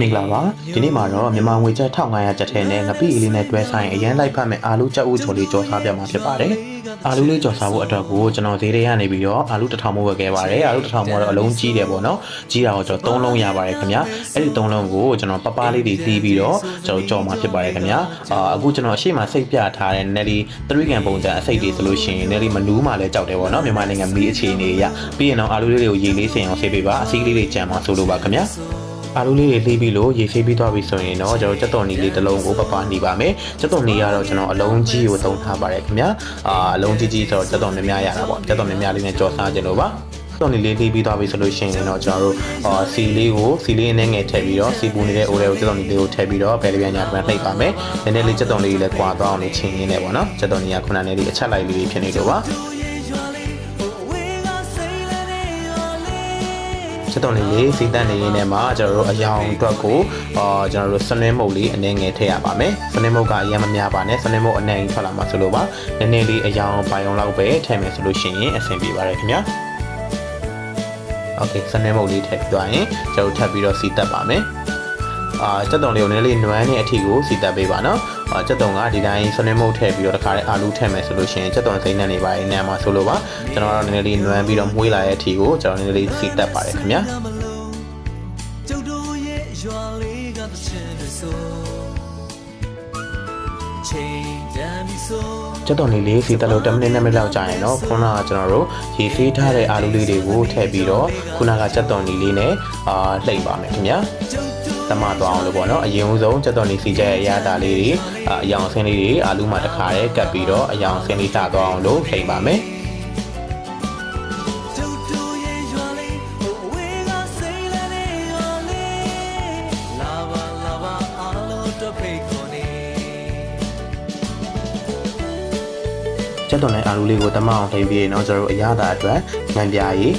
မင်္ဂလာပါဒီနေ့မှာတော့မြန်မာငွေကျပ်1500ကျပ်ထဲနဲ့ငပိအလေးနဲ့တွဲဆိုင်အရန်လိုက်ဖတ်မဲ့အာလူကြောက်ဦးချိုလေးကြော်စားပြမှာဖြစ်ပါတယ်အာလူလေးကြော်စားဖို့အတွက်ကိုကျွန်တော်ဈေးထဲကနေပြီးတော့အာလူ1000မိုးဝယ်ခဲ့ပါတယ်အာလူ1000မိုးတော့အလုံးကြီးတယ်ပေါ့နော်ကြီးတာတော့ကျွန်တော်3လုံးရပါတယ်ခင်ဗျာအဲ့ဒီ3လုံးကိုကျွန်တော်ပပလေးတွေတီးပြီးတော့ကျွန်တော်ကြော်မှာဖြစ်ပါတယ်ခင်ဗျာအခုကျွန်တော်အရှိမစိတ်ပြထားတဲ့ Nelly 3ကန်ပုံစံအစိတ်တွေဆိုလို့ရှိရင် Nelly မနူးမှလည်းကြောက်တယ်ပေါ့နော်မြန်မာနိုင်ငံမီးအခြေအနေရပြီးရင်တော့အာလူလေးတွေကိုရေလေးစင်အောင်ဆေးပေးပါအစည်းလေးတွေကြံမှာဆိုလိုပါခင်ဗျာအာလူလေးတွေလှီးပြီးလို့ရေဆေးပြီးသွားပြီဆိုရင်တော့ကျွန်တော်ကြက်သွန်နီလေးတစ်လုံးကိုပပနှီးပါမယ်ကြက်သွန်နီကတော့ကျွန်တော်အလုံးကြီးကိုသုံးထားပါတယ်ခင်ဗျာအလုံးကြီးဆိုတော့ကြက်သွန်များများရတာပေါ့ကြက်သွန်များများလေးနဲ့ကြော်စားခြင်းလို့ပါတော့နေလေးလှီးပြီးသွားပြီဆိုလို့ရှိရင်တော့ကျွန်တော်တို့စီလေးနဲ့ငယ်ထည့်ပြီးတော့စီပူနေတဲ့အိုးလေးကိုကြက်သွန်နီလေးကိုထည့်ပြီးတော့ဘယ်လိုညာပြန်နှိပ်ပါမယ်နည်းနည်းလေးကြက်သွန်လေးလည်းကွာသွားအောင်နေချင်းရင်းနဲ့ပေါ့နော်ကြက်သွန်နီကခုနလေးအချက်လိုက်လေးဖြစ်နေတော့ပါချက်တော်လေးစီတန်းနေရင်းနဲ့မှာကျွန်တော်တို့အယောင်အတွက်ကိုကျွန်တော်တို့စနင်းမုတ်လေးအနေငယ်ထည့်ရပါမယ်စနင်းမုတ်ကအရင်မများပါနဲ့စနင်းမုတ်အနေငယ်ထွက်လာမှာဆိုလို့ပါနည်းနည်းလေးအယောင်ပိုင်အောင်လောက်ပဲထည့်မယ်ဆိုလို့ရှိရင်အဆင်ပြေပါတယ်ခင်ဗျာโอเคစနင်းမုတ်လေးထည့်ပြီးသွားရင်ကျွန်တော်ထပ်ပြီးတော့စီတက်ပါမယ်ကြက်တုံလေးကိုနည်းနည်းနွမ်းတဲ့အထီကိုစီတက်ပေးပါနော်ကြက်တုံကဒီတိုင်းစနင်းမုတ်ထည့်ပြီးတော့တခါလေးအာလူထည့်မယ်ဆိုလို့ရှိရင်ကြက်တုံစိမ့်နဲ့နေပါရင်နားမှာဆိုလို့ပါကျွန်တော်တို့နည်းနည်းလေးနွမ်းပြီးတော့မွေးလာတဲ့အထီကိုကျွန်တော်နည်းနည်းလေးစီတက်ပါတယ်ခင်ဗျာကြက်တုံလေးစီတက်လို့10မိနစ်နဲ့လောက်ကြာရင်တော့ခုနကကျွန်တော်တို့ရေဆေးထားတဲ့အာလူလေးတွေကိုထည့်ပြီးတော့ခုနကကြက်တုံလေးနဲ့လှိမ့်ပါမယ်ခင်ဗျာတမသွားအောင်လို့ပေါ့နော်အရင်ဆုံးကြက်တော်နေစီချက်ရတာလေးတွေအယောင်ဆင်းလေးတွေအာလူမှာတစ်ခါတည်းကပ်ပြီးတော့အယောင်ဆင်းလေးစသွားအောင်လို့ချိန်ပါမယ်ကျက်တော်နဲ့အာလူလေးကိုတမအောင်ထိပ်ပြီးရင်တော့ကျွန်တော်တို့အရသာအတွက်ငံပြားကြီး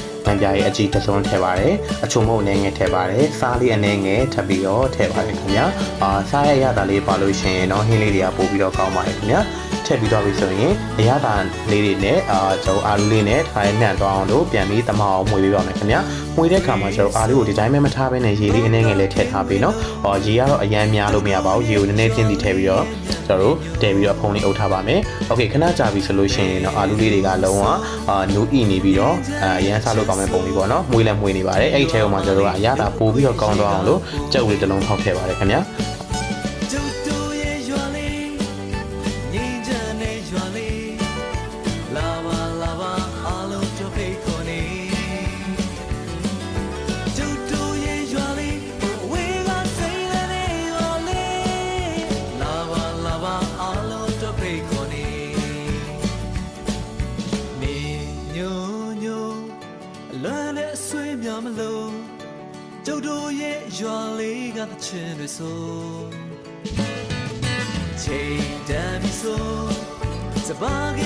အကြည့်တစ်စုံထည့်ပါတယ်အချုံမုတ်အနေငယ်ထည့်ပါတယ်စားလေးအနေငယ်ထပ်ပြီးတော့ထည့်ပါတယ်ခင်ဗျာစားရရတာလေးပါလို့ရှိရင်တော့ဟင်းလေးတွေကပို့ပြီးတော့ကောင်းပါတယ်ခင်ဗျာထည့်ပြီးတော့ပြီဆိုရင်အရသာလေးတွေနဲ့ကျွန်တော်အာလူလေးနဲ့ထိုင်နှံ့သွားအောင်လို့ပြန်ပြီးတမအောင်မှွေပေးပါမယ်ခင်ဗျာမှွေတဲ့ခါမှာကျွန်တော်အာလူကိုဒီတိုင်းပဲမထားဘဲနဲ့ရေလေးအနေငယ်လေးထည့်ထားပေးနော်ရေကတော့အရန်များလို့မရပါဘူးရေကိုနည်းနည်းချင်းစီထည့်ပြီးတော့ကျွန်တော်တို့တည်ပြီးတော့ဖုံးလေးအုပ်ထားပါမယ်โอเคခဏကြာပြီဆိုလို့ရှိရင်တော့အာလူလေးတွေကလုံးဝနူးဤနေပြီးတော့ရမ်းစားလို့ကောင်းမဲ့ပုံလေးပေါ့နော်မွေးလည်းမွေးနေပါတယ်အဲ့ဒီထဲမှာကျွန်တော်တို့ကအရသာပို့ပြီးတော့ကောင်းသွားအောင်လို့ကြက်ဝေးတစ်လုံးထောက်ထည့်ပါတယ်ခင်ဗျာကျုပ်တို့ရဲ့ရွာလေးကသချင်းတွေဆိုချိန်တန်ပြီဆိုစပါးက